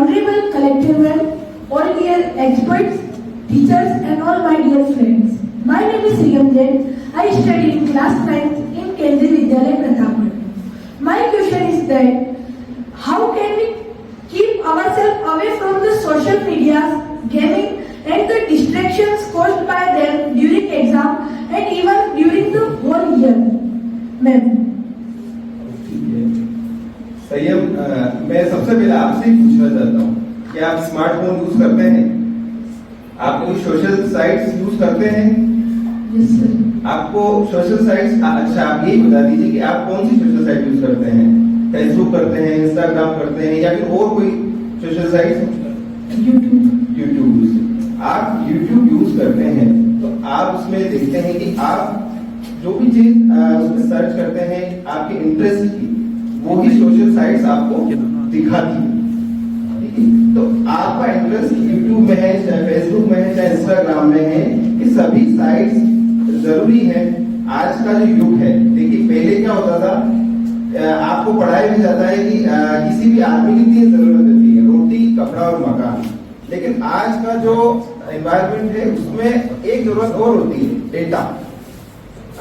honorable collector, all dear experts, teachers and all my dear friends. My name is Riyam Jain. I study in class 9th in Kendriya Vidyalaya Pratapgarh. My question is that how can we keep ourselves away from the social media, gaming and the distractions caused by them during exam and even during the whole year? Ma'am. संयम, मैं सबसे पहले आपसे ही पूछना चाहता हूँ कि आप स्मार्टफोन यूज करते हैं? आप कोई सोशल साइट्स यूज करते हैं? Yes sir. आपको सोशल साइट्स, अच्छा आप यही बता दीजिए कि आप कौन सी सोशल साइट यूज करते हैं? फेसबुक करते हैं, इंस्टाग्राम करते हैं या फिर और कोई सोशल साइट्स? यूट्यूब। आप यूट्यूब यूज करते हैं तो आप उसमें देखते हैं कि आप जो भी चीज उसमें सर्च करते हैं आपके इंटरेस्ट की, वो ही सोशल साइट्स आपको दिखाती है। ठीक है, तो आपका इंटरेस्ट यूट्यूब में है, चाहे फेसबुक में है, चाहे इंस्टाग्राम में है, ये सभी साइट्स जरूरी है। आज का जो युग है, देखिए पहले क्या होता था, आपको पढ़ाया भी जाता है कि किसी भी आदमी की 3 जरूरत होती है, रोटी, कपड़ा और मकान। लेकिन आज का जो एनवायरमेंट है उसमें एक जरूरत और होती है, डेटा।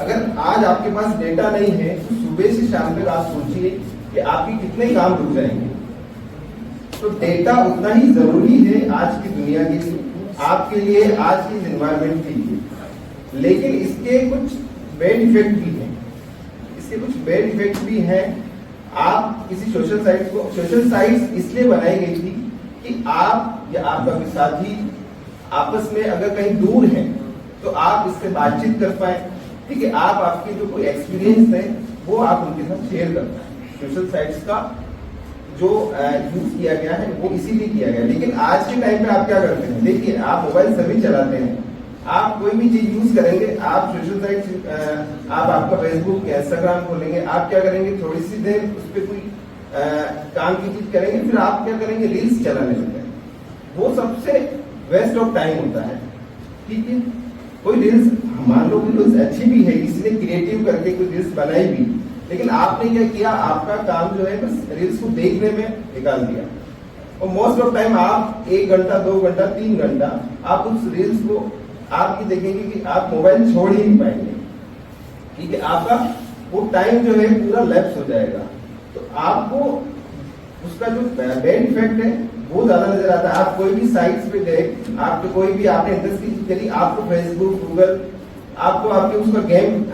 अगर आज आपके पास डेटा नहीं है तो सुबह से शाम तक आप सोचिए कि आपके कितने काम रुक जाएंगे। तो डेटा उतना ही जरूरी है आज की दुनिया के लिए, आपके लिए, आज की एनवायरमेंट के लिए। लेकिन इसके कुछ बैड इफेक्ट भी हैं, आप किसी सोशल साइट्स इसलिए बनाई गई थी कि आप या आपका साथी आपस में अगर कहीं दूर है तो आप इससे बातचीत कर पाए। ठीक है, आप आपके जो कोई एक्सपीरियंस है वो आप उनके साथ शेयर कर पाए। सोशल साइट्स का जो यूज किया गया है वो इसीलिए किया गया। लेकिन आज के टाइम पे आप क्या करते हैं, देखिए आप मोबाइल सभी चलाते हैं, आप कोई भी चीज यूज करेंगे, आप सोशल साइट्स, आप आपका फेसबुक या इंस्टाग्राम खोलेंगे, आप क्या करेंगे, थोड़ी सी देर उस पर कोई काम की चीज करेंगे, फिर आप क्या करेंगे, रील्स चलाने लगते हैं। वो सबसे वेस्ट ऑफ टाइम होता है। ठीक है, कोई रील्स मान लो कि अच्छी भी है, किसी ने क्रिएटिव करके कोई रील्स बनाई भी, लेकिन आपने क्या किया, आपका काम जो है बस रील्स को देखने में निकाल दिया। और मोस्ट ऑफ टाइम आप 1 घंटा, 2 घंटा, 3 घंटा आप उस रील्स को आपकी देखेंगे कि आप मोबाइल छोड़ ही नहीं पाएंगे। ठीक है, आपका वो टाइम जो है पूरा लैप्स हो जाएगा। तो आपको उसका जो बैड इफेक्ट है वो ज्यादा नजर आता है। आप कोई भी साइट्स पे गए, आपको कोई भी आपने इंटरेस्ट की चीज करी, आपको फेसबुक, गूगल, आपको आपके उसका गेम,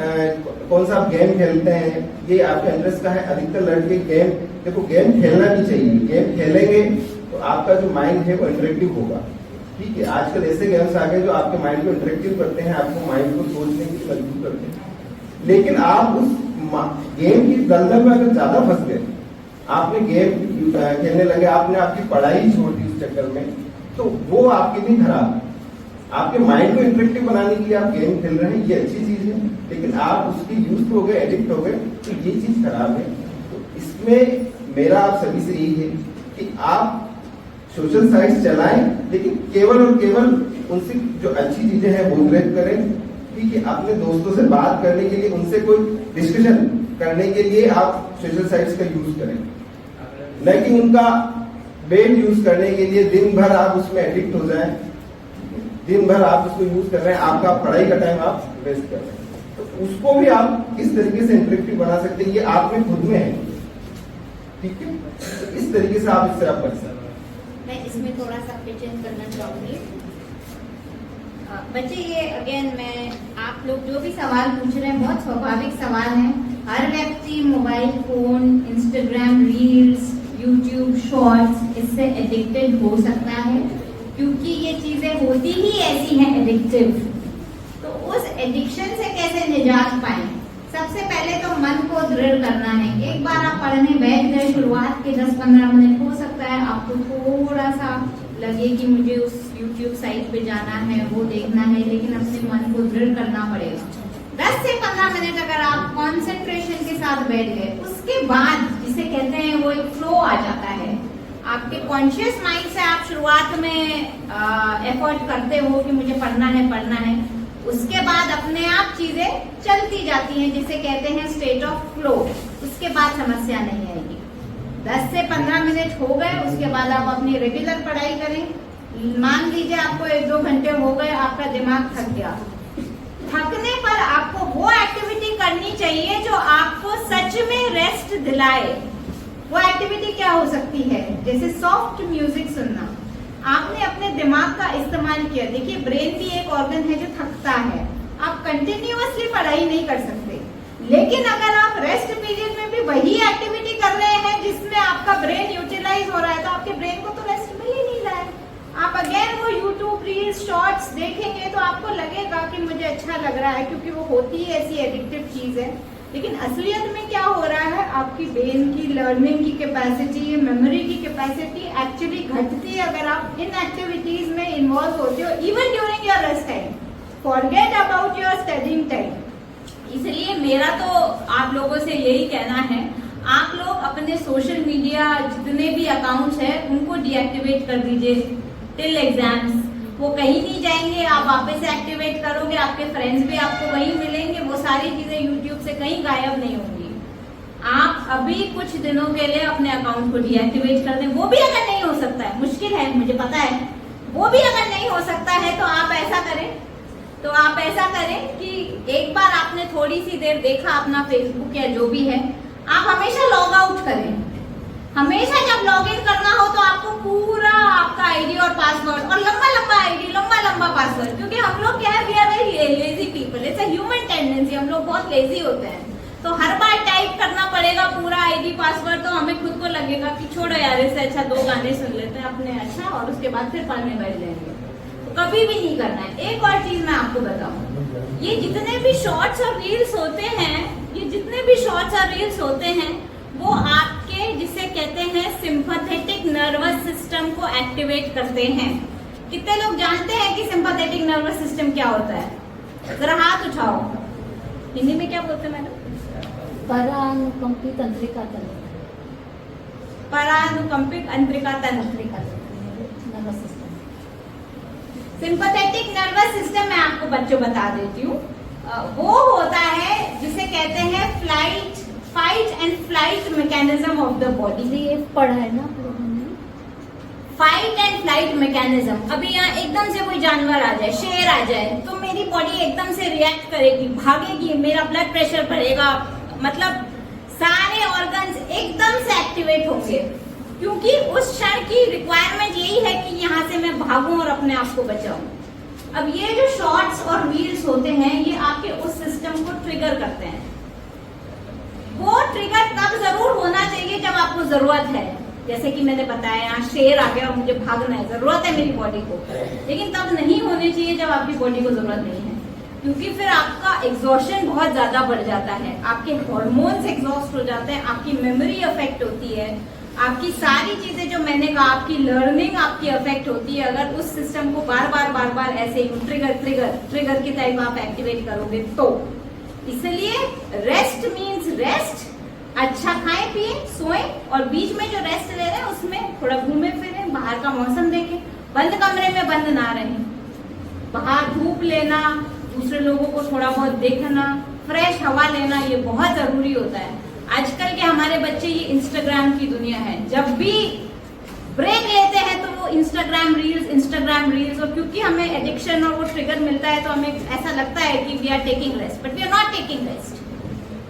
कौन सा आप गेम खेलते हैं, ये आपका इंटरेस्ट का है। अधिकतर लड़के गेम, देखो गेम खेलना भी चाहिए, गेम खेलेंगे तो आपका जो माइंड है वो इंटरेक्टिव होगा। ठीक है, आजकल ऐसे गेम्स आ गए जो आपके माइंड को इंटरेक्टिव करते हैं, आपको माइंड को सोचने के लिए मजबूर करते हैं। लेकिन आप उस गेम की दलदल में अगर ज्यादा फंस गए, आपने गेम खेलने लगे, आपने आपकी पढ़ाई छोड़ दी उस चक्कर में, तो वो आपके लिए खराब है। आपके माइंड को इंटरेक्टिव बनाने के लिए आप गेम खेल रहे हैं, ये अच्छी चीज है, लेकिन आप उसकी यूज हो गए, एडिक्ट हो गए, तो ये चीज खराब है। तो इसमें मेरा आप सभी से यही है कि आप सोशल साइट्स चलाएं, लेकिन केवल और केवल उनसे जो अच्छी चीजें हैं वो ग्रैब करें। ठीक है, अपने दोस्तों से बात करने के लिए, उनसे कोई डिस्कशन करने के लिए आप सोशल साइट्स का यूज करें, न कि उनका बेड यूज करने के लिए दिन भर आप उसमें एडिक्ट हो जाएं, दिन भर आप उसको यूज कर रहे हैं, आपका पढ़ाई का टाइम आप वेस्ट कर रहे हैं। तो उसको भी आप किस तरीके से इंटरेक्टिव बना सकते हैं, ये आप में खुद में है। ठीक है, तो इस तरीके से आप इससे आप कर सकते हैं। मैं इसमें थोड़ा सा चेंज करना चाहूंगी। बच्चे, ये अगेन मैं आप लोग जो भी सवाल पूछ रहे हैं बहुत स्वाभाविक सवाल है। हर व्यक्ति mobile phone, Instagram reels, YouTube shorts इससे एडिक्टेड हो सकता है, क्योंकि ये चीजें होती ही ऐसी हैं एडिक्टिव। तो उस एडिक्शन से कैसे निजात पाएं? सबसे पहले तो मन को दृढ़ करना है। एक बार आप पढ़ने बैठ गए, शुरुआत के 10-15 मिनट हो सकता है आपको थोड़ा सा लगे कि मुझे उस YouTube साइट पे जाना है, वो देखना है, लेकिन अपने मन को दृढ़ करना पड़ेगा। 10 से 15 मिनट अगर आप कंसंट्रेशन के साथ बैठ गए, उसके बाद जिसे कहते हैं वो एक फ्लो आ जाता है। आपके कॉन्शियस माइंड से आप शुरुआत में एफर्ट करते हो कि मुझे पढ़ना है, उसके बाद अपने आप चीजें चलती जाती हैं, जिसे कहते हैं स्टेट ऑफ फ्लो। उसके बाद समस्या नहीं आएगी। 10 से 15 मिनट हो गए, उसके बाद आप अपनी रेगुलर पढ़ाई करें। मान लीजिए आपको 1-2 घंटे हो गए, आपका दिमाग थक गया। थकने पर आपको वो एक्टिविटी करनी चाहिए जो आपको सच में रेस्ट दिलाए। वो एक्टिविटी क्या हो सकती है? जैसे सॉफ्ट म्यूजिक सुनना। आपने अपने दिमाग का इस्तेमाल किया। देखिए, ब्रेन भी एक ऑर्गन है जो थकता है। आप कंटिन्यूअसली पढ़ाई नहीं कर सकते, लेकिन अगर आप रेस्ट पीरियड में भी वही एक्टिविटी कर रहे हैं जिसमें आपका ब्रेन यूटिलाइज हो रहा है, तो आपके ब्रेन को तो रेस्ट मिल ही नहीं रहा है। आप अगेन वो यूट्यूब रील्स, शॉर्ट्स देखेंगे तो आपको लगेगा कि मुझे अच्छा लग रहा है, क्योंकि वो होती है ऐसी एडिक्टिव चीज है। लेकिन असलियत में क्या हो रहा है, आपकी ब्रेन की लर्निंग की कैपेसिटी, मेमोरी की कैपेसिटी एक्चुअली घटती है अगर आप इन एक्टिविटीज में इन्वॉल्व होते हो, even during your rest time. Forget about your studying time. इसलिए मेरा तो आप लोगों से यही कहना है, आप लोग अपने सोशल मीडिया जितने भी अकाउंट्स हैं उनको डीएक्टिवेट कर दीजिए टिल एग्जाम्स। वो कहीं नहीं जाएंगे, आप वापस से एक्टिवेट करोगे, आपके फ्रेंड्स भी आपको वहीं मिलेंगे, वो सारी चीजें यूट्यूब से कहीं गायब नहीं होंगी। आप अभी कुछ दिनों के लिए अपने अकाउंट को डीएक्टिवेट कर दें। वो भी अगर नहीं हो सकता है, मुश्किल है मुझे पता है, वो भी अगर नहीं हो सकता है तो आप ऐसा करें कि एक बार आपने थोड़ी सी देर देखा अपना फेसबुक या जो भी है, आप हमेशा लॉग आउट करें। हमेशा जब लॉग इन करना हो तो आपको पूरा आपका आईडी और पासवर्ड और लंबा लंबा आईडी, लंबा लंबा पासवर्ड, क्योंकि हम लोग क्या है, we are very lazy people, it's a human tendency, हम लोग बहुत लेजी होते हैं। तो हर बार टाइप करना पड़ेगा पूरा आईडी पासवर्ड, तो हमें खुद को लगेगा कि छोड़ो यार, इससे अच्छा 2 गाने सुन लेते हैं अपने, अच्छा, और उसके बाद फिर पढ़ने बैठ जाएंगे। तो कभी भी नहीं करना है। एक और चीज मैं आपको बताऊं, ये जितने भी शॉर्ट्स और रील्स होते हैं, वो आपके जिसे कहते हैं सिंपैथेटिक नर्वस सिस्टम को एक्टिवेट करते हैं। कितने लोग जानते हैं कि सिंपैथेटिक नर्वस सिस्टम क्या होता है? जरा हाथ उठाओ। हिंदी में क्या बोलते हैं मैडम? परानुकंपी तंत्रिका तंत्र। परानुकंपित अंतरिका तंत्र। Nervous system. Sympathetic nervous system मैं आपको बच्चों बता देती हूँ। वो होता है जिसे कहते हैं fight and flight mechanism of the body. ये पढ़ा है ना, फाइट एंड फ्लाइट मैकेनिज्म। अभी यहाँ एकदम से कोई जानवर आ जाए, शेर आ जाए, तो मेरी बॉडी एकदम से रिएक्ट करेगी, भागेगी, मेरा ब्लड प्रेशर बढ़ेगा, मतलब सारे ऑर्गन्स एकदम से एक्टिवेट होंगे, क्योंकि उस क्षण की रिक्वायरमेंट यही है कि यहाँ से मैं भागूं और अपने आप को बचाऊं। अब ये जो शॉर्ट्स और रील्स होते हैं, ये आपके उस सिस्टम को ट्रिगर करते हैं। वो ट्रिगर तब जरूर होना चाहिए जब आपको जरूरत है, जैसे कि मैंने बताया यहाँ शेर आ गया और मुझे भागना है, जरूरत है मेरी बॉडी को, लेकिन तब नहीं होने चाहिए जब आपकी बॉडी को जरूरत नहीं है, क्योंकि फिर आपका एग्जॉशन बहुत ज्यादा बढ़ जाता है, आपके हार्मोन्स एग्जॉस्ट हो जाते हैं, आपकी मेमोरी अफेक्ट होती है, आपकी सारी चीजें जो मैंने कहा, आपकी लर्निंग आपकी अफेक्ट होती है। अगर उस सिस्टम को बार बार ऐसे ही ट्रिगर की टाइप आप एक्टिवेट करोगे तो। इसलिए रेस्ट मीन्स रेस्ट, अच्छा खाएं पिए सोएं, और बीच में जो रेस्ट ले रहे हैं उसमें थोड़ा घूमे फिरे, बाहर का मौसम देखें, बंद कमरे में बंद ना रहें, बाहर धूप लेना, दूसरे लोगों को थोड़ा बहुत देखना, फ्रेश हवा लेना, ये बहुत जरूरी होता है। आजकल के हमारे बच्चे ये इंस्टाग्राम की दुनिया है, जब भी ब्रेक लेते हैं तो वो इंस्टाग्राम रील्स, और क्योंकि हमें एडिक्शन और वो ट्रिगर मिलता है तो हमें ऐसा लगता है कि we are taking rest, but we are not taking rest.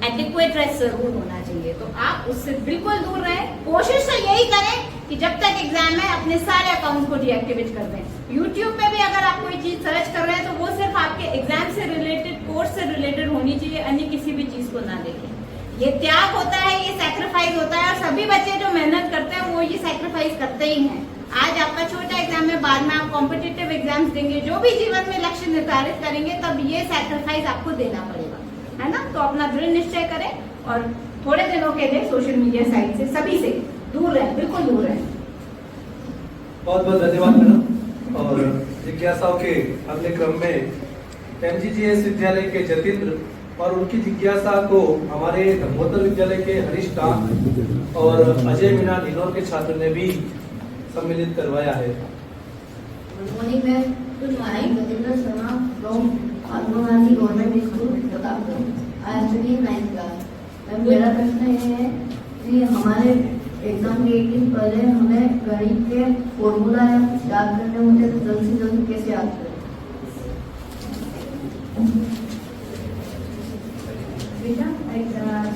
Adequate rest जरूर होना चाहिए, तो आप उससे बिल्कुल दूर रहें। कोशिश तो यही करें कि जब तक एग्जाम है अपने सारे अकाउंट को डीएक्टिवेट कर दें। यूट्यूब में भी अगर आप कोई चीज सर्च कर रहे हैं तो वो सिर्फ आपके एग्जाम से रिलेटेड, कोर्स से रिलेटेड होनी चाहिए, अन्य किसी भी चीज को ना देखें। ये त्याग होता है, ये सैक्रिफाइस होता है, और सभी बच्चे जो मेहनत करते हैं वो ये सैक्रिफाइस करते ही हैं। आज आपका छोटा एग्जाम है, बाद में आप कॉम्पिटिटिव एग्जाम्स देंगे, जो भी जीवन में लक्ष्य निर्धारित करेंगे, तब ये सैक्रिफाइस आपको देना पड़ेगा, है ना। तो अपना दृढ़ निश्चय करें और थोड़े दिनों के लिए सोशल मीडिया साइट से सभी से दूर रहें, बिल्कुल दूर रहें। बहुत बहुत धन्यवाद मैडम। और जिज्ञासाओं के अगले क्रम में एमजीजीएस विद्यालय के जतीन्द्र और उनकी जिज्ञासा को हमारे धर्मोत्तर विद्यालय के हरीश डाक और अजय मीना ढिलोर के छात्रों ने भी सम्मिलित करवाया है। Good morning ma'am. Good morning. Gajendra Sharma from Atmagandhi government school Pratapgarh. I am studying 9th class. Ma'am मेरा प्रश्न ये है कि हमारे एग्जाम के एक दिन पहले हमें गणित के फॉर्मूला याद करने होते हैं, तो जल्द से जल्द कैसे याद करें? बेटा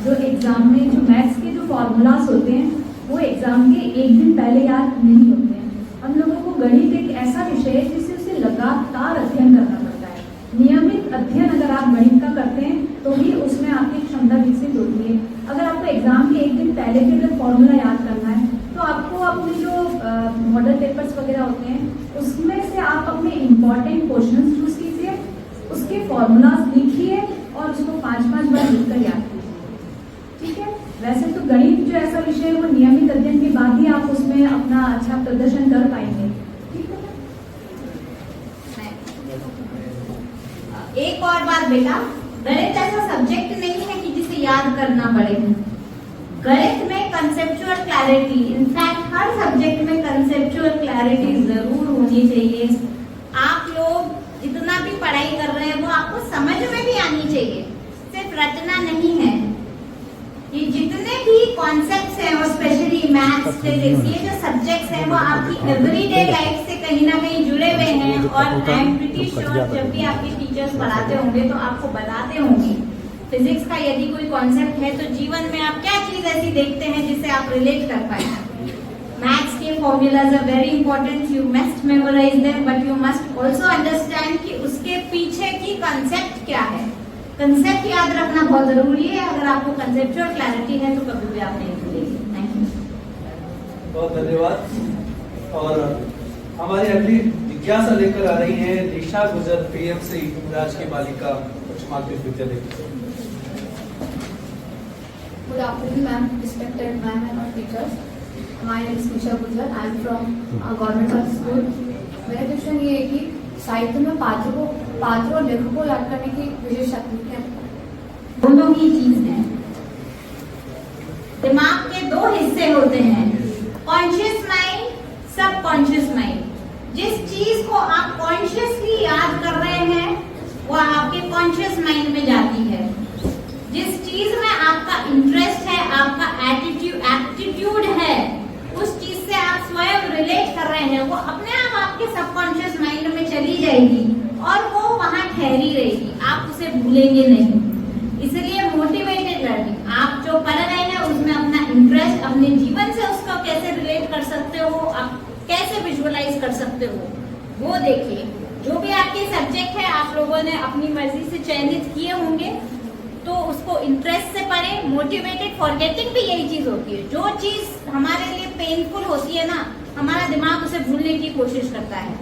जो एग्जाम में जो मैथ्स के जो फॉर्मूलाज होते हैं वो एग्जाम के एक दिन पहले याद नहीं होते हैं। हम लोगों को गणित एक ऐसा विषय है जिससे उसे लगातार अध्ययन करना पड़ता है। नियमित अध्ययन अगर आप गणित का करते हैं तो ही उसमें आपकी क्षमता विकसित होती है। अगर आपको एग्जाम के एक दिन पहले के अगर फॉर्मूला याद करना है तो आपको अपने जो मॉडल पेपर्स वगैरह होते हैं उसमें से आप अपने इम्पॉर्टेंट क्वेश्चन चूज कीजिए, उसके फॉर्मूलाज लिखिए और उसको 5-5 बार लिखकर याद कीजिए। ठीक है। वैसे तो गणित जो ऐसा विषय है वो नियमित अध्ययन के बाद ही आप उसमें अपना अच्छा प्रदर्शन कर पाएंगे। ठीक है। एक और बात बेटा, गणित ऐसा सब्जेक्ट नहीं है कि जिसे याद करना पड़े। गणित में कंसेप्चुअल क्लैरिटी, इनफैक्ट हर सब्जेक्ट में कंसेप्चुअल क्लैरिटी जरूर होनी चाहिए। आप लोग जितना भी पढ़ाई कर रहे हैं वो आपको समझ में भी आनी चाहिए, सिर्फ रटना नहीं है। ये जितने भी कॉन्सेप्ट्स हैं और स्पेशली मैथ्स, फिजिक्स, ये जो सब्जेक्ट्स हैं वो आपकी एवरीडे लाइफ से कहीं ना कहीं जुड़े हुए हैं। और आई एम प्रीटी श्योर जब भी आपके टीचर्स पढ़ाते होंगे तो आपको बताते होंगे फिजिक्स का यदि कोई कॉन्सेप्ट है तो जीवन में आप क्या चीज ऐसी देखते हैं जिससे आप रिलेट कर पाए। मैथ्स के formulas are very important, you must memorise them, but you must also understand कि उसके पीछे की कंसेप्ट क्या है। कंसेप्ट याद रखना बहुत जरूरी है। अगर आपको कंसेप्चुअल क्लैरिटी है तो कभी भी आप नहीं भूलेंगे। Thank you. बहुत धन्यवाद। और हमारी अगली जिज्ञासा लेकर आ रही है निशा गुजर, पीएमसी राजकीय बालिका उच्च माध्यमिक विद्यालय। Good afternoon, ma'am, respected ma'am and all teachers. My name is Nisha Gujjar. I am from Government Girls School. मेरा क्वेश्चन ये है कि साहित्य में पात्रों और लेखकों को याद करने की विशेष तकनीक है? दोनों ही चीज है। दिमाग के दो हिस्से होते हैं, कॉन्शियस माइंड, सब कॉन्शियस माइंड। जिस चीज को आप कॉन्शियसली याद कर रहे हैं वो आपके कॉन्शियस माइंड में जाती है। जिस चीज में आपका इंटरेस्ट है, आपका एप्टीट्यूड है, उस चीज से आप स्वयं रिलेट कर रहे हैं, वो अपने आप आपके सबकॉन्शियस माइंड में चली जाएगी और वो वहां ठहरी रहेगी, आप उसे भूलेंगे नहीं। इसलिए मोटिवेटेड लर्निंग, आप जो पढ़ रहे हैं उसमें अपना इंटरेस्ट, अपने जीवन से उसको कैसे रिलेट कर सकते हो, आप कैसे विजुअलाइज कर सकते हो, वो देखिए। जो भी आपके सब्जेक्ट है आप लोगों ने अपनी मर्जी से चयनित किए होंगे तो उसको इंटरेस्ट से पढ़ें। मोटिवेटेड फॉरगेटिंग भी यही चीज होती है। जो चीज हमारे लिए पेनफुल होती है ना, हमारा दिमाग उसे भूलने की कोशिश करता है।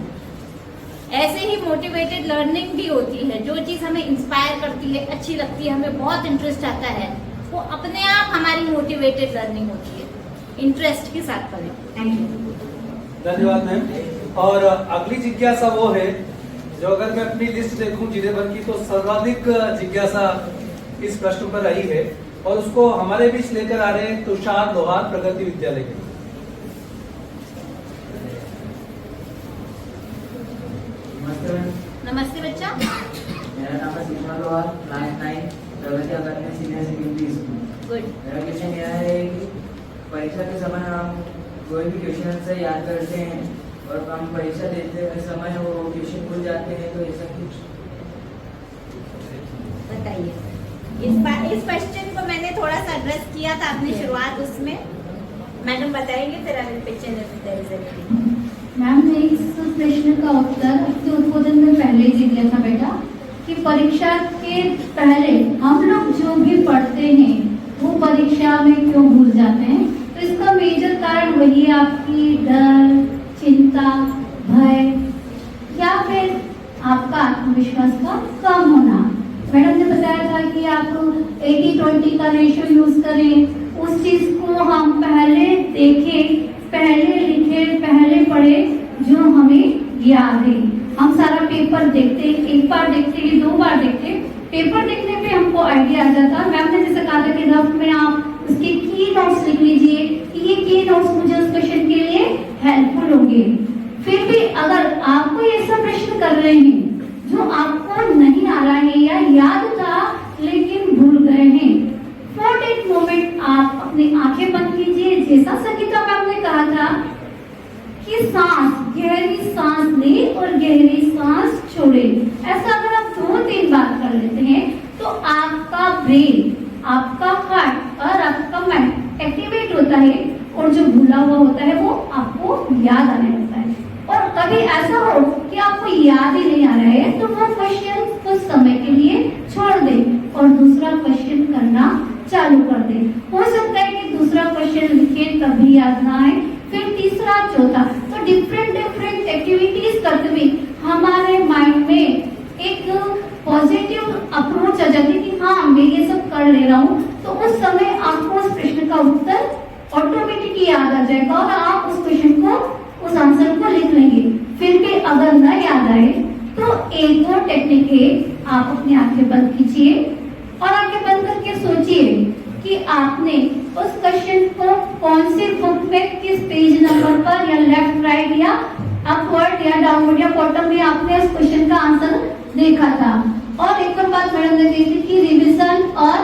ऐसे ही मोटिवेटेड लर्निंग भी होती है। जो चीज हमें इंस्पायर करती है, अच्छी लगती है, हमें बहुत इंटरेस्ट आता है, वो अपने आप हमारी मोटिवेटेड लर्निंग होती है। इंटरेस्ट के साथ पढ़ें। Thank you. धन्यवाद मैम। और अगली जिज्ञासा वो है जो अगर मैं अपनी लिस्ट देखूं जिले भर की तो सर्वाधिक जिज्ञासा इस प्रश्न पर आई है और उसको हमारे बीच लेकर आ रहे हैं तुषार लोहार, प्रगति विद्यालय के। नमस्ते बच्चा। मेरा नाम है तुषार लोहार, क्लास 9, प्रगति अकादमी सीनियर सेकेंडरी स्कूल। गुड। मेरा क्वेश्चन यह है कि परीक्षा के समय हम कोई भी क्वेश्चन आंसर याद करते हैं और हम परीक्षा देते समय वो क्वेश्चन भूल जाते हैं, तो ऐसा कुछ बताइए। इस क्वेश्चन को मैंने थोड़ा सा एड्रेस किया था अपनी शुरुआत, उसमें मैडम बताएंगे, फिर I will pitch in. Ma'am ने इस प्रश्न का उत्तर आपके उद्बोधन में पहले ही दिया था बेटा कि परीक्षा के पहले हम लोग जो भी पढ़ते हैं वो परीक्षा में क्यों भूल जाते हैं। तो इसका मेजर कारण वही है आपकी डर, चिंता, भय या फिर आपका आत्मविश्वास का कम होना। मैडम ने बताया था कि आप 80-20 का रेशियो यूज करें। उस चीज को हम पहले देखें, पहले लिखे, पहले पढ़े जो हमें याद है। हम सारा पेपर देखते, एक बार देखते, 2 बार देखते, पेपर देखने पे हमको आइडिया आ जाता। मैम ने जैसे कहा था कि रफ में आप उसके की नोट्स लिख लीजिए कि ये की नोट्स मुझे उस क्वेश्चन के लिए हेल्पफुल होंगे। फिर भी अगर आपको ऐसा प्रश्न कर रहे हैं जो आपको नहीं आ रहा है या याद था लेकिन भूल गए हैं, 48 मोमेंट आप अपनी आंखें बंद कीजिए। जैसा संगीता मैम ने कहा था कि सांस, गहरी सांस ले और गहरी सांस छोड़े, ऐसा अगर आप 2-3 बार कर लेते हैं तो आपका ब्रेन, आपका हार्ट और आपका माइंड एक्टिवेट होता है और जो भूला हुआ होता है वो आपको याद आने लगता है। और कभी ऐसा हो कि आपको याद ही नहीं आ रहा है तो वो क्वेश्चन कुछ समय के लिए छोड़ दे और दूसरा क्वेश्चन करना चालू कर दे। हो सकता है कि दूसरा क्वेश्चन लिखे तभी याद ना आए, फिर तीसरा, चौथा, तो डिफरेंट एक्टिविटीज करते हुए हमारे माइंड में एक पॉजिटिव अप्रोच आ जाती है कि हाँ मैं ये सब कर ले रहा हूँ, तो उस समय आपको उस प्रश्न का उत्तर ऑटोमेटिकली याद आ जाएगा और आप उस क्वेश्चन को, उस आंसर को लिख लेंगे। फिर भी अगर न याद आए तो एक और टेक्निक है, आप अपनी आंखें बंद कीजिए और आंखें बंद करके सोचिए कि आपने उस क्वेश्चन को कौन से बुक में, किस पेज नंबर पर, या लेफ्ट राइट या अपवर्ड या डाउनवर्ड या बॉटम में आपने उस क्वेश्चन का आंसर देखा था। और एक और बात मैडम ने कही थी कि रिविजन और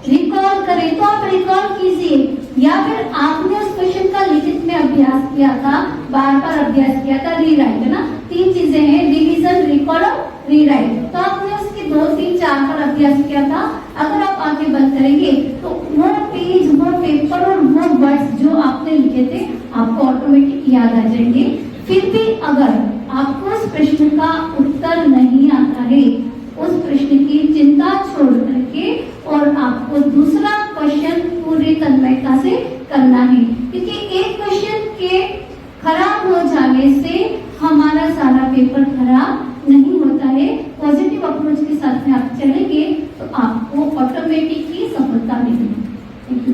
रिकॉल करें, तो आप रिकॉल कीजिए या फिर आपने उस क्वेश्चन का लिखित में अभ्यास किया था, बार बार अभ्यास किया था, रीराइट, है ना, 3 चीजें हैं, रिविजन, रिकॉल और रीराइट, तो आपने उसके 2, 3, 4 बार अभ्यास किया था। अगर आप आंखें बंद करेंगे तो वो पेज, वो पेपर और वो वर्ड्स जो आपने लिखे थे आपको ऑटोमेटिक याद आ जाएंगे। फिर भी अगर आपको उस प्रश्न का उत्तर नहीं आता है, उस प्रश्न की चिंता छोड़ करके और आपको दूसरा क्वेश्चन पूरी तन्मयता से करना है, क्योंकि एक क्वेश्चन के खराब हो जाने से हमारा सारा पेपर खराब नहीं होता है। पॉजिटिव अप्रोच के साथ में आप चलेंगे तो आपको ऑटोमेटिकली सफलता मिलेगी। Thank you.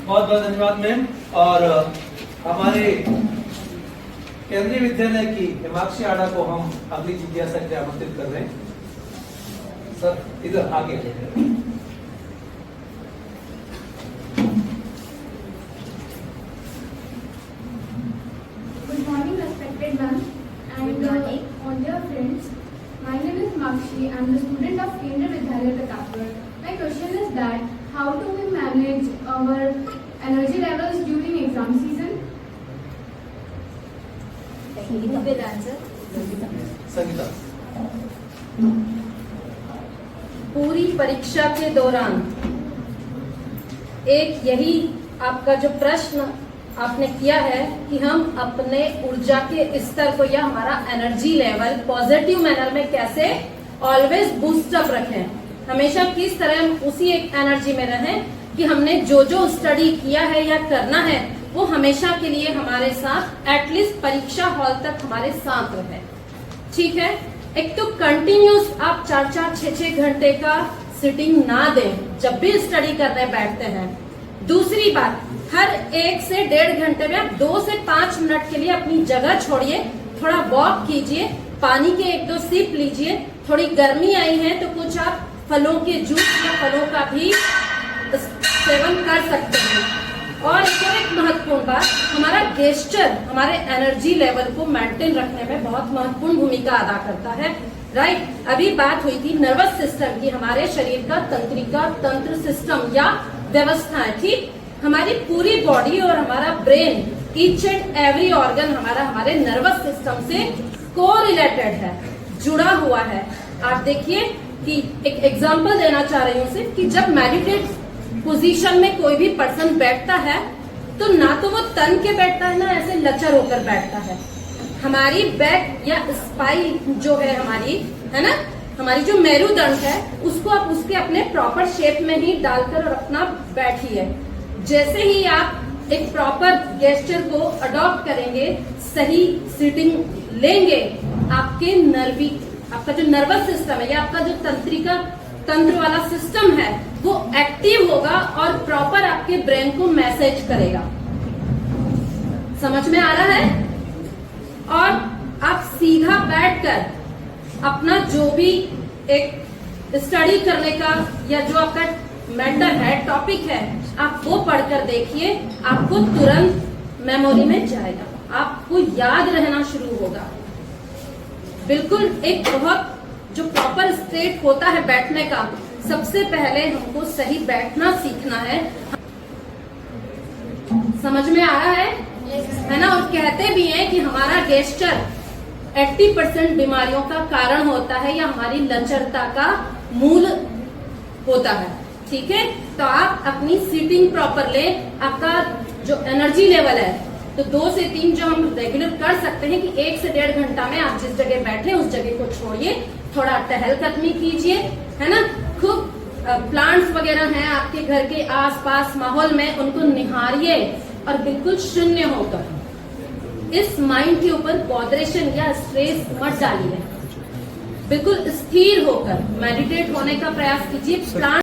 बहुत बहुत धन्यवाद मैम। और हमारे केंद्रीय विद्यालय की हिमाक्षी आड़ा को हम अगली जिज्ञासा के लिए आमंत्रित कर रहे हैं। सर इधर आगे। Good morning, respected ma'am and all dear friends. My name is Himakshi. I am the student of Kendriya Vidyalaya Pratapgarh. My question is that how do we manage our energy levels during exam season? Sangeeta. पूरी परीक्षा के दौरान एक यही आपका जो प्रश्न आपने किया है कि हम अपने ऊर्जा के स्तर को या हमारा एनर्जी लेवल पॉजिटिव मैनर में कैसे ऑलवेज बूस्टअप रखें, हमेशा किस तरह हम उसी एक एनर्जी में रहें कि हमने जो जो स्टडी किया है या करना है वो हमेशा के लिए हमारे साथ एटलीस्ट परीक्षा हॉल तक हमारे साथ रहे। ठीक है, एक तो कंटिन्यूस आप 4-4, 6-6 घंटे का सिटिंग ना दें जब भी स्टडी करने बैठते हैं। दूसरी बात, हर 1 से 1.5 घंटे में आप 2 से 5 मिनट के लिए अपनी जगह छोड़िए, थोड़ा वॉक कीजिए, पानी के 1-2 सिप लीजिए। थोड़ी गर्मी आई है तो कुछ आप फलों के जूस या फलों का भी सेवन कर सकते हैं। और एक महत्वपूर्ण बात, हमारा गेस्चर हमारे एनर्जी लेवल को मेंटेन रखने में बहुत महत्वपूर्ण भूमिका अदा करता है। राइट, अभी बात हुई थी नर्वस सिस्टम की, हमारे शरीर का तंत्रिका तंत्र सिस्टम या व्यवस्था है। ठीक, हमारी पूरी बॉडी और हमारा brain, each and every organ हमारा हमारे नर्वस सिस्टम से कोरिलेटेड है, जुड़ा हुआ है। आप देखिए कि एक एग्जांपल देना चाह रही हूँ सिर्फ कि जब मेडिटेट पोजीशन में कोई भी पर्सन बैठता है तो ना तो वो तन के बैठता है, ना ऐसे लचर होकर बैठता है। हमारी बैक या स्पाइन जो है हमारी, है ना, हमारी जो मेरुदंड है उसको आप उसके अपने प्रॉपर शेप में ही डालकर और अपना बैठिए। जैसे ही आप एक प्रॉपर गेस्चर को अडॉप्ट करेंगे, सही सीटिंग लेंगे, आपका जो नर्वस सिस्टम है या आपका जो तंत्र वाला सिस्टम है वो एक्टिव होगा और प्रॉपर आपके ब्रेन को मैसेज करेगा। समझ में आ रहा है? और आप सीधा बैठकर अपना जो भी एक स्टडी करने का या जो आपका मैटर है, टॉपिक है, आप वो पढ़कर देखिए, आपको तुरंत मेमोरी में जाएगा, आपको याद रहना शुरू होगा। बिल्कुल एक बहुत जो प्रॉपर स्टेट होता है बैठने का, सबसे पहले हमको सही बैठना सीखना है। समझ में आ रहा है ना? और कहते भी हैं कि हमारा गेस्चर 80% बीमारियों का कारण होता है या हमारी लचरता का मूल होता है। ठीक है, तो आप अपनी सीटिंग प्रॉपर ले, आपका जो एनर्जी लेवल है तो 2 से 3 जो हम रेगुलर कर सकते हैं कि 1 से 1.5 घंटा में आप जिस जगह बैठे उस जगह को छोड़िए, थोड़ा टहलकदमी कीजिए, है ना? खूब प्लांट्स वगैरह हैं आपके घर के आसपास माहौल में, उनको निहारिए और बिल्कुल शून्य होकर इस माइंड के ऊपर बॉदरेशन या स्ट्रेस मत डालिए। बिल्कुल स्थिर होकर मेडिटेट होने का प्रयास कीजिए। प्लांट